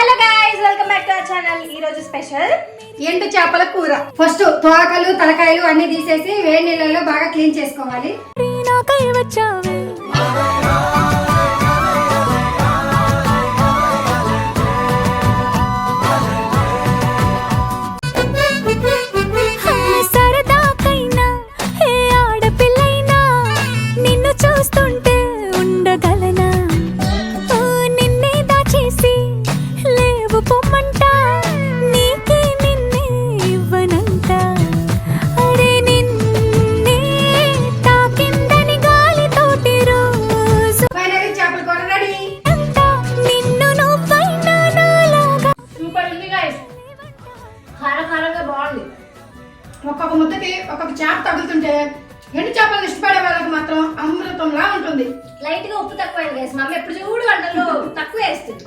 Hello guys, welcome back to our channel. ఈ రోజు special ఎండు చేపల కూర. ఫస్ట్ తోకలు తలకాయలు అన్ని తీసేసి వేడి నీళ్ళలో బాగా క్లీన్ చేసుకోవాలి. ఒక్కొక్క ముద్దకి ఒక్కొక్క చేప తగులుతుంటే ఎండు చేపలు ఇష్టపడే వాళ్ళకి మాత్రం అమృతంలా ఉంటుంది. లైట్ గా ఉప్పు తక్కువ. మా అమ్మ ఎప్పుడు చూడు వంటలు తక్కువ వేస్తుంది.